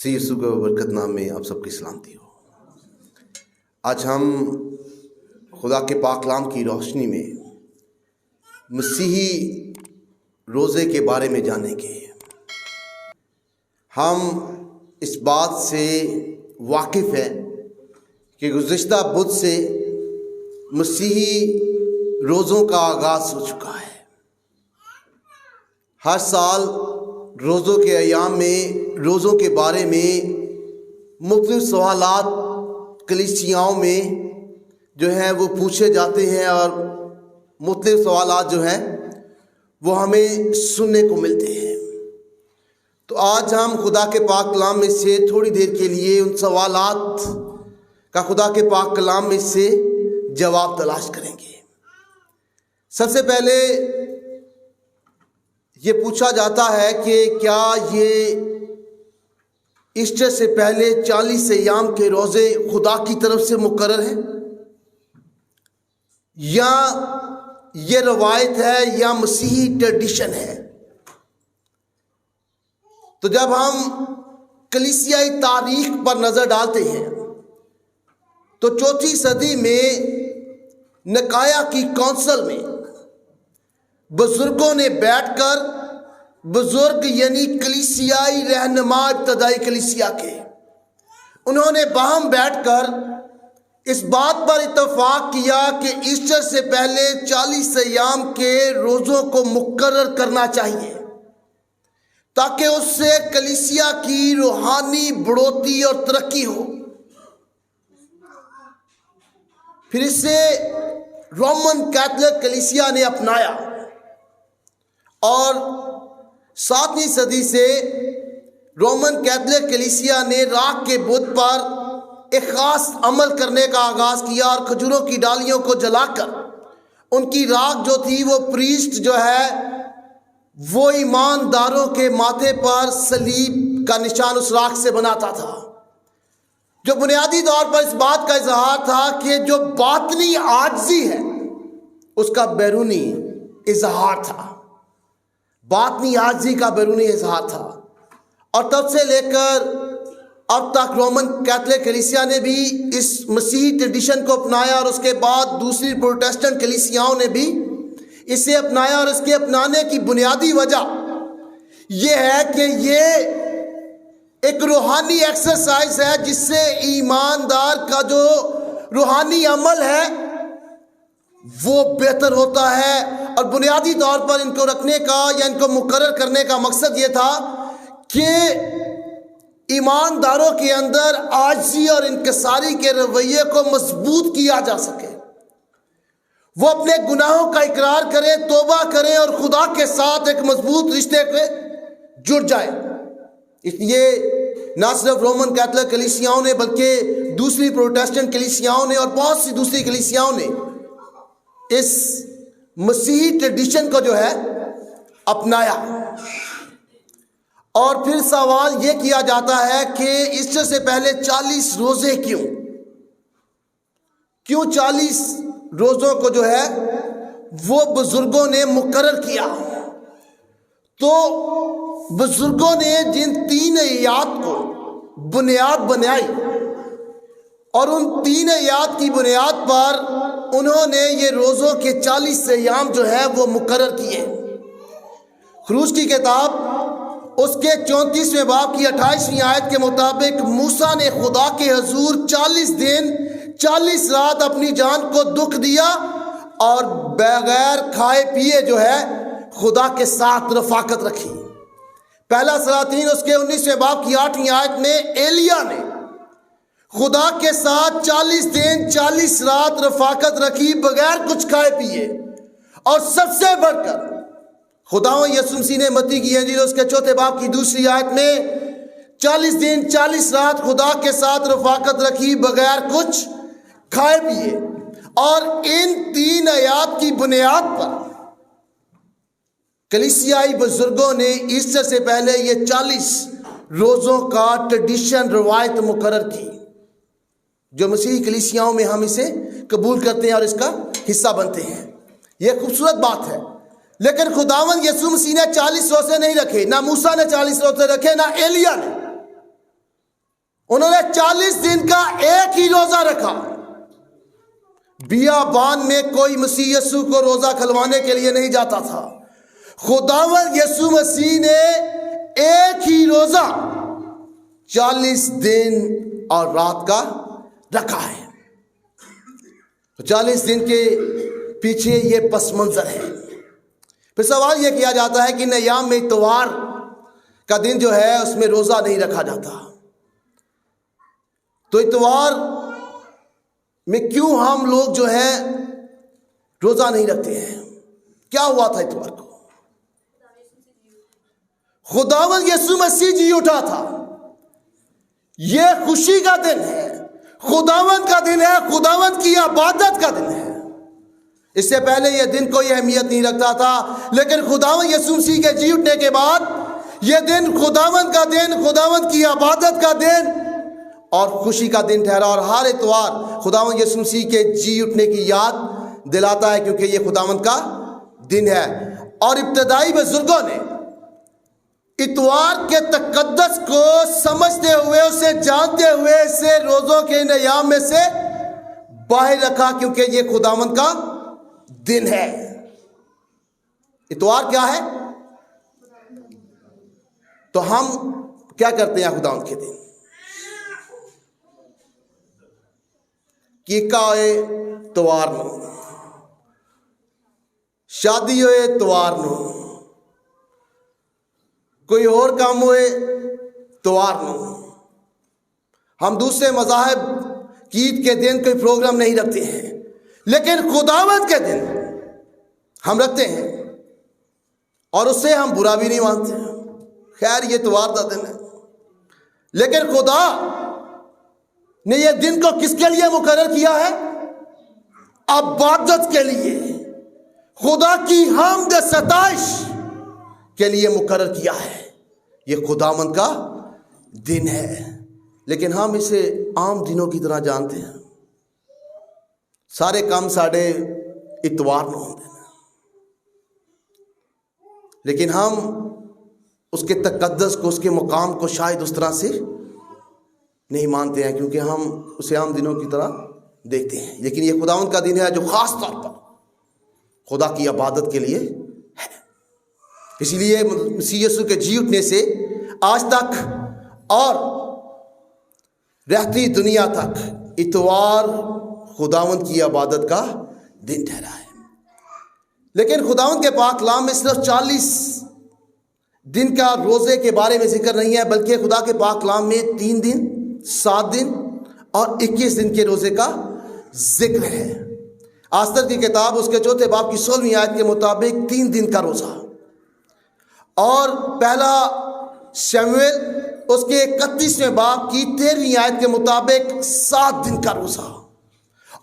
سی یسوع کے برکت نام میں آپ سب کی سلامتی ہو۔ آج ہم خدا کے پاک کلام کی روشنی میں مسیحی روزے کے بارے میں جانیں گے۔ ہم اس بات سے واقف ہیں کہ گزشتہ بدھ سے مسیحی روزوں کا آغاز ہو چکا ہے۔ ہر سال روزوں کے ایام میں روزوں کے بارے میں مختلف سوالات کلیسیاؤں میں جو ہیں وہ پوچھے جاتے ہیں، اور مختلف سوالات جو ہیں وہ ہمیں سننے کو ملتے ہیں۔ تو آج ہم خدا کے پاک کلام میں سے تھوڑی دیر کے لیے ان سوالات کا خدا کے پاک کلام میں سے جواب تلاش کریں گے۔ سب سے پہلے یہ پوچھا جاتا ہے کہ کیا یہ ایسٹر سے پہلے 40 ایام کے روزے خدا کی طرف سے مقرر ہیں، یا یہ روایت ہے یا مسیحی ٹریڈیشن ہے؟ تو جب ہم کلیسیائی تاریخ پر نظر ڈالتے ہیں تو 4 صدی میں نکایا کی کونسل میں بزرگوں نے بیٹھ کر، بزرگ یعنی کلیسیائی رہنما ابتدائی کلیسیا کے، انہوں نے باہم بیٹھ کر اس بات پر اتفاق کیا کہ ایسٹر سے پہلے 40 ایام کے روزوں کو مقرر کرنا چاہیے، تاکہ اس سے کلیسیا کی روحانی بڑھوتری اور ترقی ہو۔ پھر اسے رومن کیتھولک کلیسیا نے اپنایا، اور 7ویں صدی سے رومن کیتھولک کلیسیا نے راکھ کے بت پر ایک خاص عمل کرنے کا آغاز کیا، اور کھجوروں کی ڈالیوں کو جلا کر ان کی راکھ جو تھی وہ پریسٹ جو ہے وہ ایمانداروں کے ماتھے پر صلیب کا نشان اس راکھ سے بناتا تھا، جو بنیادی طور پر اس بات کا اظہار تھا کہ جو باطنی عاجزی ہے اس کا بیرونی اظہار تھا، باطنی عاجزی کا بیرونی اظہار تھا۔ اور تب سے لے کر اب تک رومن کیتھولک کلیسیا نے بھی اس مسیحی ٹریڈیشن کو اپنایا، اور اس کے بعد دوسری پروٹیسٹنٹ کلیسیاؤں نے بھی اسے اپنایا، اور اس کے اپنانے کی بنیادی وجہ یہ ہے کہ یہ ایک روحانی ایکسرسائز ہے جس سے ایماندار کا جو روحانی عمل ہے وہ بہتر ہوتا ہے۔ اور بنیادی طور پر ان کو رکھنے کا یا ان کو مقرر کرنے کا مقصد یہ تھا کہ ایمانداروں کے اندر عاجزی اور انکساری کے رویے کو مضبوط کیا جا سکے، وہ اپنے گناہوں کا اقرار کریں، توبہ کریں، اور خدا کے ساتھ ایک مضبوط رشتے پہ جڑ جائیں۔ اس لیے نہ صرف رومن کیتھولک کلیسیاؤں نے بلکہ دوسری پروٹیسٹنٹ کلیسیاؤں نے اور بہت سی دوسری کلیسیاؤں نے اس مسیحی ٹریڈیشن کو جو ہے اپنایا۔ اور پھر سوال یہ کیا جاتا ہے کہ ایسٹر سے پہلے 40 روزے کیوں 40 روزوں کو جو ہے وہ بزرگوں نے مقرر کیا؟ تو بزرگوں نے جن 3 آیات کو بنیاد بنائی، اور ان 3 آیات کی بنیاد پر انہوں نے یہ روزوں کے 40 ایام جو ہے وہ مقرر کیے۔ خروج کی کتاب اس کے 34ویں باب کی 28ویں آیت کے مطابق موسیٰ نے خدا کے حضور 40 دن 40 رات اپنی جان کو دکھ دیا، اور بغیر کھائے پیے جو ہے خدا کے ساتھ رفاقت رکھی۔ پہلا سلاطین اس کے 19ویں باب کی 8ویں آیت میں ایلیا نے خدا کے ساتھ 40 دن 40 رات رفاقت رکھی بغیر کچھ کھائے پیے، اور سب سے بڑھ کر خداوند یسوع مسیح نے متی کی انجیل اس کے 4 باب کی 2 آیت میں 40 دن 40 رات خدا کے ساتھ رفاقت رکھی بغیر کچھ کھائے پیے۔ اور ان 3 آیات کی بنیاد پر کلیسیائی بزرگوں نے ایسٹر سے پہلے یہ 40 روزوں کا ٹریڈیشن روایت مقرر کی، جو مسیحی کلیسیاؤں میں ہم اسے قبول کرتے ہیں اور اس کا حصہ بنتے ہیں۔ یہ خوبصورت بات ہے، لیکن خداوند یسوع مسیح نے 40 روزے نہیں رکھے، نہ موسیٰ نے 40 روزے رکھے، نہ ایلیا نے۔ انہوں نے 40 دن کا ایک ہی روزہ رکھا. بیابان میں کوئی مسیح یسوع کو روزہ کھلوانے کے لیے نہیں جاتا تھا. خداوند یسوع مسیح نے ایک ہی روزہ 40 دن اور رات کا رکھا ہے. 40 دن کے پیچھے یہ پس منظر ہے. پھر سوال یہ کیا جاتا ہے کہ ان ایام میں اتوار کا دن جو ہے اس میں روزہ نہیں رکھا جاتا. تو اتوار میں کیوں ہم لوگ جو ہے روزہ نہیں رکھتے ہیں؟ کیا ہوا تھا اتوار کو؟ خداوند یسوع مسیح جی اٹھا تھا. یہ خوشی کا دن ہے، خداوند کا دن ہے، خداوند کی عبادت کا دن ہے. اس سے پہلے یہ دن کوئی اہمیت نہیں رکھتا تھا، لیکن خداوند یسوع مسیح کے جی اٹھنے کے بعد یہ دن خداوند کا دن، خداوند کی عبادت کا دن اور خوشی کا دن ٹھہرا. اور ہر اتوار خداوند یسوع مسیح کے جی اٹھنے کی یاد دلاتا ہے، کیونکہ یہ خداوند کا دن ہے. اور ابتدائی بزرگوں نے اتوار کے تقدس کو سمجھتے ہوئے، اسے جانتے ہوئے، اسے روزوں کے ان ایام میں سے باہر رکھا، کیونکہ یہ خداوند کا دن ہے. اتوار کیا ہے؟ تو ہم کیا کرتے ہیں خداوند کے دن؟ کیکا ہوئے توار نو، شادی ہوئے توار نو، کوئی اور کام ہوئے توار نو. ہم دوسرے مذاہب کی عید کے دن کوئی پروگرام نہیں رکھتے ہیں، لیکن خداوند کے دن ہم رکھتے ہیں اور اس سے ہم برا بھی نہیں مانتے. خیر یہ توار کا دن ہے، لیکن خدا نے یہ دن کو کس کے لیے مقرر کیا ہے؟ عبادت کے لیے، خدا کی حمد ستائش کے لیے مقرر کیا ہے. یہ خداوند کا دن ہے، لیکن ہم اسے عام دنوں کی طرح جانتے ہیں. سارے کام ساڑے اتوار نو ہوتے ہیں، لیکن ہم اس کے تقدس کو، اس کے مقام کو شاید اس طرح سے نہیں مانتے ہیں، کیونکہ ہم اسے عام دنوں کی طرح دیکھتے ہیں. لیکن یہ خداوند کا دن ہے جو خاص طور پر خدا کی عبادت کے لیے ہے. اسی لیے مسیح یسوع کے جی اٹھنے سے آج تک اور رہتی دنیا تک اتوار خداوند کی عبادت کا دن ٹھہرا ہے. لیکن خداوند کے پاک کلام میں صرف 40 دن کا روزے کے بارے میں ذکر نہیں ہے، بلکہ خدا کے پاک کلام میں 3 دن، 7 دن اور 21 دن کے روزے کا ذکر ہے. آستر کی کتاب اس کے 4 باب کی 16ویں آیت کے مطابق 3 دن کا روزہ، اور پہلا شمویل اس کے 31ویں باب کی 13ویں آیت کے مطابق 7 دن کا روزہ،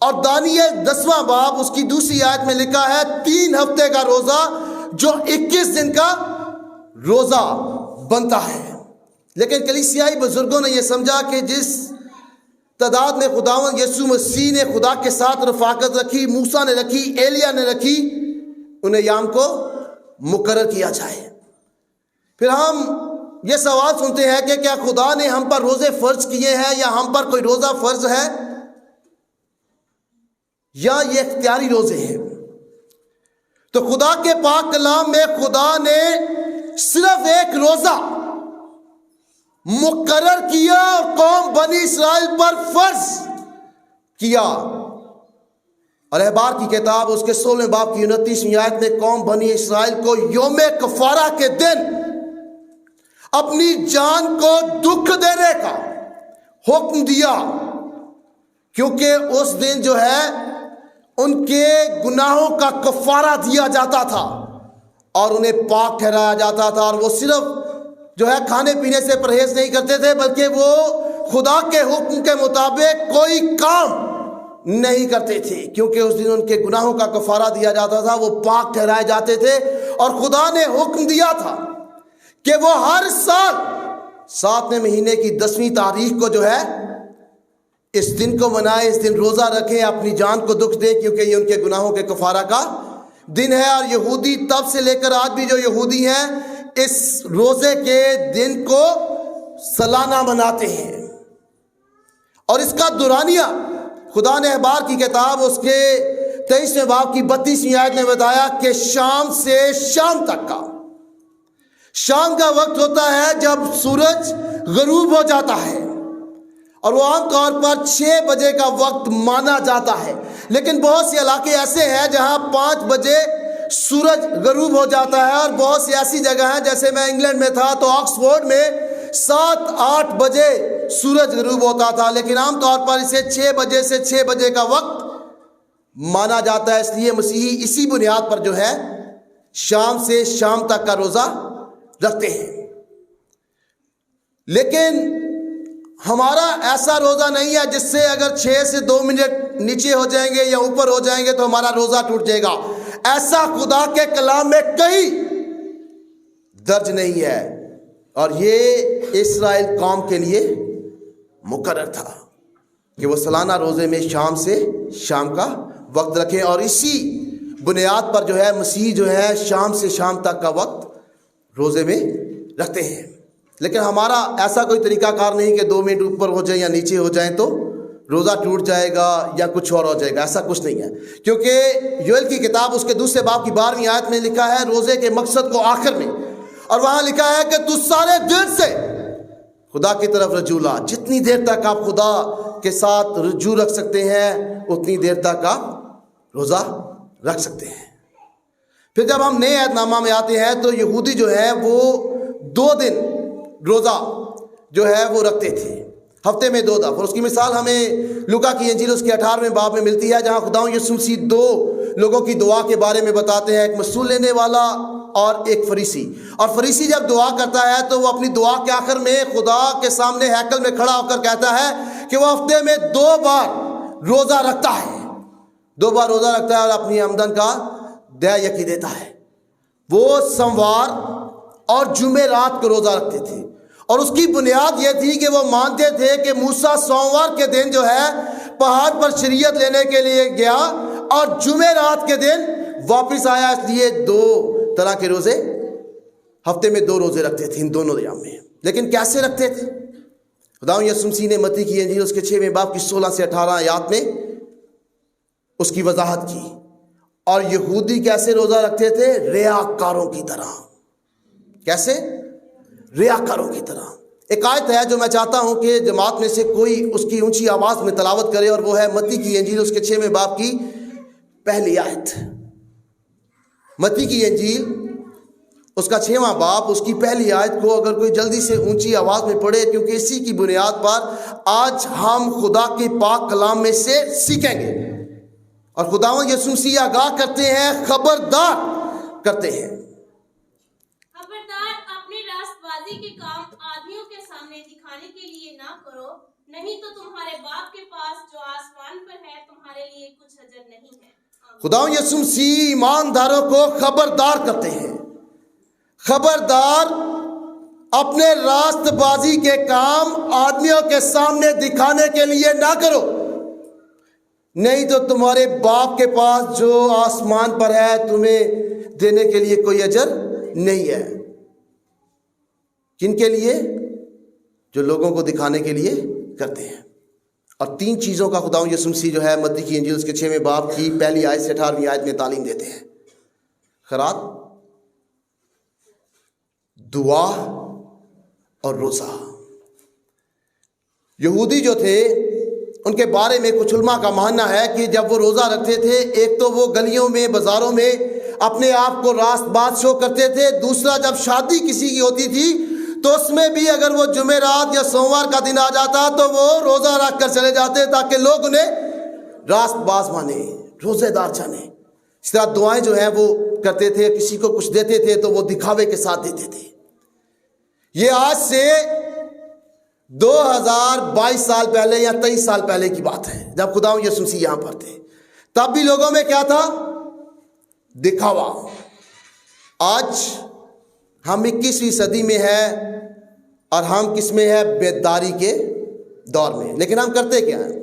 اور دانیل 10واں باب اس کی دوسری آیت میں لکھا ہے 3 ہفتے کا روزہ جو 21 دن کا روزہ بنتا ہے. لیکن کلیسیائی بزرگوں نے یہ سمجھا کہ جس تعداد میں خداوند یسوع مسیح نے خدا کے ساتھ رفاقت رکھی، موسیٰ نے رکھی، ایلیا نے رکھی، ان ایام کو مقرر کیا جائے. پھر ہم یہ سوال سنتے ہیں کہ کیا خدا نے ہم پر روزے فرض کیے ہیں، یا ہم پر کوئی روزہ فرض ہے، یا یہ اختیاری روزے ہیں؟ تو خدا کے پاک کلام میں خدا نے صرف ایک روزہ مقرر کیا اور قوم بنی اسرائیل پر فرض کیا. اور احبار کی کتاب اس کے 16 باب کی 29ویں آیت میں قوم بنی اسرائیل کو یوم کفارہ کے دن اپنی جان کو دکھ دینے کا حکم دیا، کیونکہ اس دن جو ہے ان کے گناہوں کا کفارہ دیا جاتا تھا اور انہیں پاک ٹھہرایا جاتا تھا. اور وہ صرف جو ہے کھانے پینے سے پرہیز نہیں کرتے تھے، بلکہ وہ خدا کے حکم کے مطابق کوئی کام نہیں کرتے تھے، کیونکہ اس دن ان کے گناہوں کا کفارہ دیا جاتا تھا، وہ پاک ٹھہرائے جاتے تھے. اور خدا نے حکم دیا تھا کہ وہ ہر سال 7ویں مہینے کی 10ویں تاریخ کو جو ہے اس دن کو منائے، اس دن روزہ رکھیں، اپنی جان کو دکھ دیں، کیونکہ یہ ان کے گناہوں کے کفارہ کا دن ہے. اور یہودی تب سے لے کر آج بھی جو یہودی ہیں اس روزے کے دن کو سالانہ مناتے ہیں. اور اس کا دورانیہ خدا نے احبار کی کتاب اس کے 23ویں باب کی 32ویں آیت میں بتایا کہ شام سے شام تک کا، شام کا وقت ہوتا ہے جب سورج غروب ہو جاتا ہے، اور وہ عام طور پر 6 بجے کا وقت مانا جاتا ہے، لیکن بہت سے علاقے ایسے ہیں جہاں 5 بجے سورج غروب ہو جاتا ہے، اور بہت سی ایسی جگہ ہیں، جیسے میں انگلینڈ میں تھا تو آکسفورڈ میں 7-8 بجے سورج غروب ہوتا تھا، لیکن عام طور پر اسے 6 بجے سے 6 بجے کا وقت مانا جاتا ہے۔ اس لیے مسیحی اسی بنیاد پر جو ہے شام سے شام تک کا روزہ رکھتے ہیں۔ لیکن ہمارا ایسا روزہ نہیں ہے جس سے اگر 6 سے 2 منٹ نیچے ہو جائیں گے یا اوپر ہو جائیں گے تو ہمارا روزہ ٹوٹ جائے گا۔ ایسا خدا کے کلام میں کہیں درج نہیں ہے، اور یہ اسرائیل قوم کے لیے مقرر تھا کہ وہ سالانہ روزے میں شام سے شام کا وقت رکھیں، اور اسی بنیاد پر جو ہے مسیح جو ہے شام سے شام تک کا وقت روزے میں رکھتے ہیں۔ لیکن ہمارا ایسا کوئی طریقہ کار نہیں کہ 2 منٹ اوپر ہو جائیں یا نیچے ہو جائیں تو روزہ ٹوٹ جائے گا یا کچھ اور ہو جائے گا، ایسا کچھ نہیں ہے، کیونکہ یوئیل کی کتاب اس کے 2 باب کی 12ویں آیت میں لکھا ہے روزے کے مقصد کو آخر میں، اور وہاں لکھا ہے کہ تو سارے دل سے خدا کی طرف رجوع لا۔ جتنی دیر تک آپ خدا کے ساتھ رجوع رکھ سکتے ہیں اتنی دیر تک آپ روزہ رکھ سکتے ہیں۔ پھر جب ہم نئے عہد نامہ میں آتے ہیں تو یہودی جو ہے وہ 2 دن روزہ جو ہے وہ رکھتے تھے، ہفتے میں 2 دفعہ، اور اس کی مثال ہمیں لوکا کی انجیل اس کے 18ویں باب میں ملتی ہے، جہاں خداوند یسوع مسیح 2 لوگوں کی دعا کے بارے میں بتاتے ہیں، ایک مسول لینے والا اور ایک فریسی۔ اور فریسی جب دعا کرتا ہے تو وہ اپنی دعا کے آخر میں خدا کے سامنے ہیکل میں کھڑا ہو کر کہتا ہے کہ وہ ہفتے میں 2 بار روزہ رکھتا ہے، 2 بار روزہ رکھتا ہے اور اپنی آمدن کا دیا یکی دیتا ہے۔ وہ سوموار اور جمعرات کو روزہ رکھتے تھے، اور اس کی بنیاد یہ تھی کہ وہ مانتے تھے کہ موسیٰ سوموار کے دن جو ہے پہاڑ پر شریعت لینے کے لیے گیا اور جمعرات کے دن واپس آیا، اس لیے 2 طرح کے روزے ہفتے میں 2 روزے رکھتے تھے ان دونوں ایام میں۔ لیکن کیسے رکھتے تھے؟ خداوند یسوع مسیح نے متی کی انجیل اس کے 6ویں باب کی 16 سے 18 آیات میں اس کی وضاحت کی۔ اور یہودی کیسے روزہ رکھتے تھے؟ ریاکاروں کی طرح۔ کیسے؟ ریاکاروں کی طرح۔ ایک آیت ہے جو میں چاہتا ہوں کہ جماعت میں سے کوئی اس کی اونچی آواز میں تلاوت کرے، اور وہ ہے متی کی انجیل اس کے 6ویں باب کی پہلی آیت۔ متی کی انجیل اس کا 6واں باب اس کی پہلی آیت کو اگر کوئی جلدی سے اونچی آواز میں پڑھے، کیونکہ اسی کی بنیاد پر آج ہم خدا کے پاک کلام میں سے سیکھیں گے، اور خداوند یسوع مسیح آگاہ کرتے ہیں، خبردار کرتے ہیں، خبردار اپنے راست بازی کے کام آدمیوں کے سامنے دکھانے کے لیے نہ کرو، نہیں تو تمہارے باپ کے پاس جو آسمان پر ہے تمہارے لیے کچھ اجر نہیں ہے۔ خداوند یسوع مسیح ایمانداروں کو خبردار کرتے ہیں، خبردار اپنے راست بازی کے کام آدمیوں کے سامنے دکھانے کے لیے نہ کرو، نہیں تو تمہارے باپ کے پاس جو آسمان پر ہے تمہیں دینے کے لیے کوئی اجر نہیں ہے۔ کن کے لیے؟ جو لوگوں کو دکھانے کے لیے کرتے ہیں۔ اور 3 چیزوں کا خداوند یسوع مسیح جو ہے متی کی انجیل اس کے 6ویں باب کی پہلی آیت سے 18ویں آیت میں تعلیم دیتے ہیں: خیرات، دعا اور روزہ۔ یہودی جو تھے ان کے بارے میں کچھ علماء کا ماننا ہے کہ جب وہ روزہ رکھتے تھے، ایک تو وہ گلیوں میں بازاروں میں اپنے آپ کو راست باز شو کرتے تھے، دوسرا جب شادی کسی کی ہوتی تھی تو اس میں بھی اگر وہ جمعرات یا سوموار کا دن آ جاتا تو وہ روزہ رکھ کر چلے جاتے تاکہ لوگ انہیں راست باز مانے، روزے دار جانے۔ اس طرح دعائیں جو ہیں وہ کرتے تھے، کسی کو کچھ دیتے تھے تو وہ دکھاوے کے ساتھ دیتے تھے۔ یہ آج سے 2022 سال پہلے یا 23 سال پہلے کی بات ہے، جب خداوند یسوع مسیح یہاں پر تھے، تب بھی لوگوں میں کیا تھا؟ دکھاوا۔ آج ہم 21ویں صدی میں ہے اور ہم کس میں ہے؟ بیداری کے دور میں۔ لیکن ہم کرتے کیا ہیں؟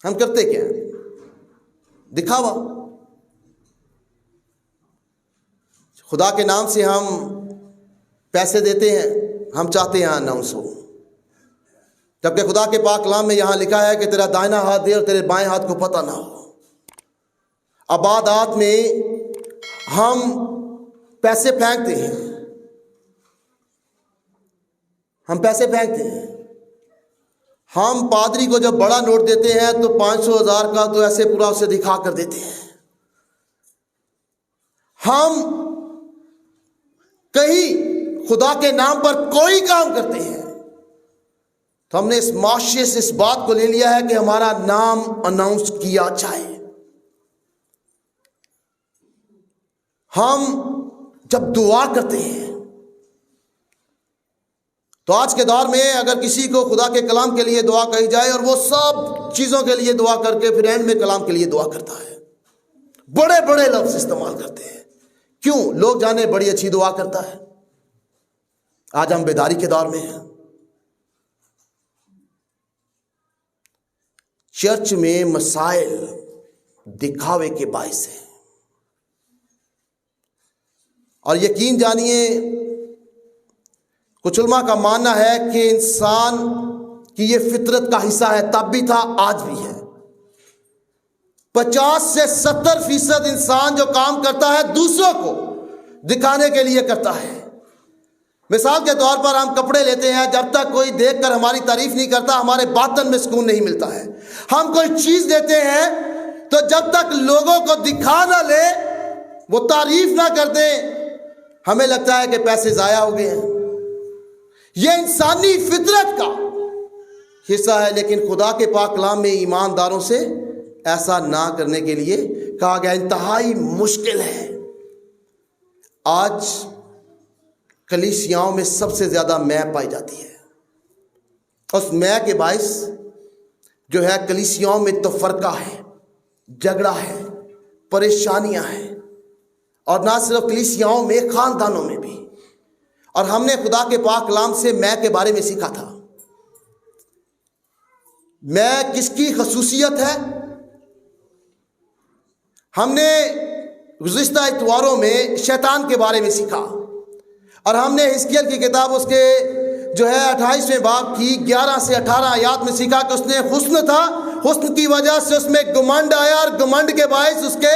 ہم کرتے کیا ہیں؟ دکھاوا۔ خدا کے نام سے ہم پیسے دیتے ہیں، ہم چاہتے ہیں اناؤنس ہو، جبکہ خدا کے پاک کلام میں یہاں لکھا ہے کہ تیرا دائنا ہاتھ دے اور تیرے بائیں ہاتھ کو پتہ نہ ہو۔ عبادات میں ہم پیسے پھینکتے ہیں، ہم پیسے پھینکتے ہیں۔ ہم پادری کو جب بڑا نوٹ دیتے ہیں تو 500,000 کا تو ایسے پورا اسے دکھا کر دیتے ہیں۔ ہم کہیں خدا کے نام پر کوئی کام کرتے ہیں تو ہم نے اس معاشرے سے اس بات کو لے لیا ہے کہ ہمارا نام اناؤنس کیا جائے۔ ہم جب دعا کرتے ہیں تو آج کے دور میں اگر کسی کو خدا کے کلام کے لیے دعا کہی جائے اور وہ سب چیزوں کے لیے دعا کر کے پھر اینڈ میں کلام کے لیے دعا کرتا ہے، بڑے بڑے لفظ استعمال کرتے ہیں۔ کیوں؟ لوگ جانے بڑی اچھی دعا کرتا ہے۔ آج ہم بیداری کے دور میں ہیں۔ چرچ میں مسائل دکھاوے کے باعث ہیں، اور یقین جانیے کچھ علماء کا ماننا ہے کہ انسان کی یہ فطرت کا حصہ ہے، تب بھی تھا آج بھی ہے۔ 50 سے 70% انسان جو کام کرتا ہے دوسروں کو دکھانے کے لیے کرتا ہے۔ مثال کے طور پر ہم کپڑے لیتے ہیں، جب تک کوئی دیکھ کر ہماری تعریف نہیں کرتا ہمارے باطن میں سکون نہیں ملتا ہے۔ ہم کوئی چیز دیتے ہیں تو جب تک لوگوں کو دکھا نہ لے، وہ تعریف نہ کر دیں، ہمیں لگتا ہے کہ پیسے ضائع ہو گئے ہیں۔ یہ انسانی فطرت کا حصہ ہے، لیکن خدا کے پاک کلام میں ایمانداروں سے ایسا نہ کرنے کے لیے کہا گیا۔ انتہائی مشکل ہے۔ آج کلیسیاؤں میں سب سے زیادہ میں پائی جاتی ہے، اس میں کے باعث جو ہے کلیسیاؤں میں تفرقہ ہے، جھگڑا ہے، پریشانیاں ہیں، اور نہ صرف کلیسیاؤں میں، خاندانوں میں بھی۔ اور ہم نے خدا کے پاک کلام سے میں کے بارے میں سیکھا تھا۔ میں کس کی خصوصیت ہے؟ ہم نے گزشتہ اتواروں میں شیطان کے بارے میں سیکھا، اور ہم نے حزقیل کی کتاب اس کے جو ہے 28ویں باب کی 11 سے 18 آیات میں سیکھا کہ اس نے حسن تھا، حسن کی وجہ سے اس میں گمنڈ آیا، اور گمنڈ کے باعث اس کے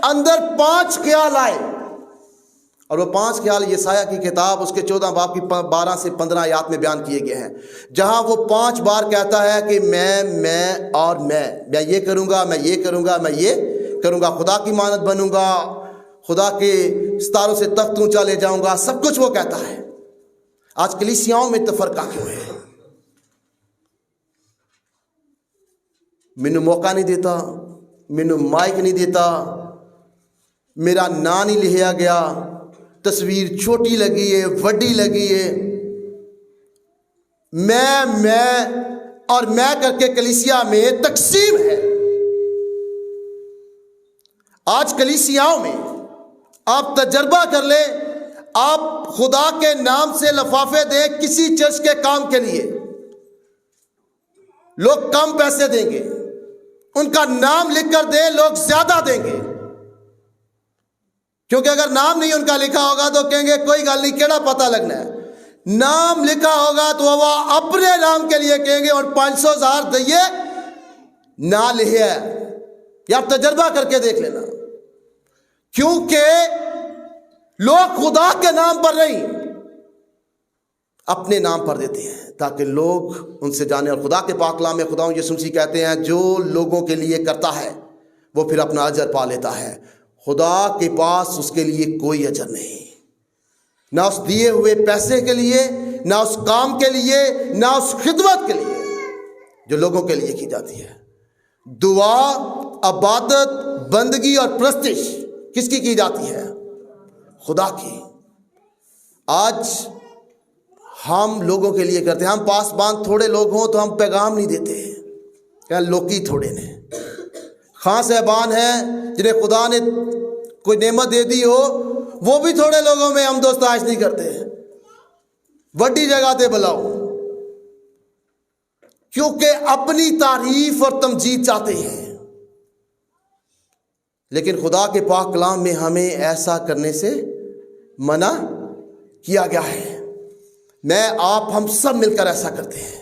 اندر 5 خیال آئے، اور وہ 5 خیال یسایہ کی کتاب اس کے 14 باب کی 12 سے 15 آیات میں بیان کیے گئے ہیں، جہاں وہ 5 بار کہتا ہے کہ میں اور میں یہ کروں گا، میں یہ کروں گا، میں یہ کروں گا، خدا کی مانند بنوں گا، خدا کے ستاروں سے تخت اونچا لے جاؤں گا، سب کچھ وہ کہتا ہے۔ آج کلیسیاؤں میں تفرقہ کیوں ہے؟ مینوں موقع نہیں دیتا، مینوں مائک نہیں دیتا، میرا نا نہیں لکھا گیا، تصویر چھوٹی لگی ہے، وڈی لگی ہے، میں اور میں کر کے کلیسیا میں تقسیم ہے۔ آج کلیسیاؤں میں آپ تجربہ کر لیں، آپ خدا کے نام سے لفافے دیں کسی چرچ کے کام کے لیے، لوگ کم پیسے دیں گے، ان کا نام لکھ کر دیں، لوگ زیادہ دیں گے، کیونکہ اگر نام نہیں ان کا لکھا ہوگا تو کہیں گے کوئی گل نہیں، کیڑا پتہ لگنا ہے۔ نام لکھا ہوگا تو وہ اپنے نام کے لیے کہیں گے اور 500,000 دئیے، نہ لکھے ہے، یا تجربہ کر کے دیکھ لینا، کیونکہ لوگ خدا کے نام پر نہیں اپنے نام پر دیتے ہیں تاکہ لوگ ان سے جانیں۔ اور خدا کے پاک کلام میں خداوند یسوع مسیح کہتے ہیں جو لوگوں کے لیے کرتا ہے وہ پھر اپنا اجر پا لیتا ہے، خدا کے پاس اس کے لیے کوئی اجر نہیں، نہ اس دیے ہوئے پیسے کے لیے، نہ اس کام کے لیے، نہ اس خدمت کے لیے جو لوگوں کے لیے کی جاتی ہے۔ دعا، عبادت، بندگی اور پرستش کس کی جاتی ہے؟ خدا کی۔ آج ہم لوگوں کے لیے کرتے ہیں، ہم پاسبان تھوڑے لوگ ہوں تو ہم پیغام نہیں دیتے، کہ لوکی تھوڑے نے، خاں صاحبان ہیں جنہیں خدا نے کوئی نعمت دے دی ہو، وہ بھی تھوڑے لوگوں میں ہم دوستاش نہیں کرتے، بڑی جگہ تے بلاؤ، کیونکہ اپنی تعریف اور تمجید چاہتے ہیں۔ لیکن خدا کے پاک کلام میں ہمیں ایسا کرنے سے منع کیا گیا ہے۔ میں آپ ہم سب مل کر ایسا کرتے ہیں۔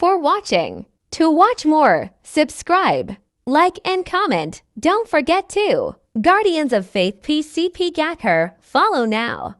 for watching. To watch more, subscribe, like and comment. Don't forget to Guardians of Faith PCP Gacker. Follow now.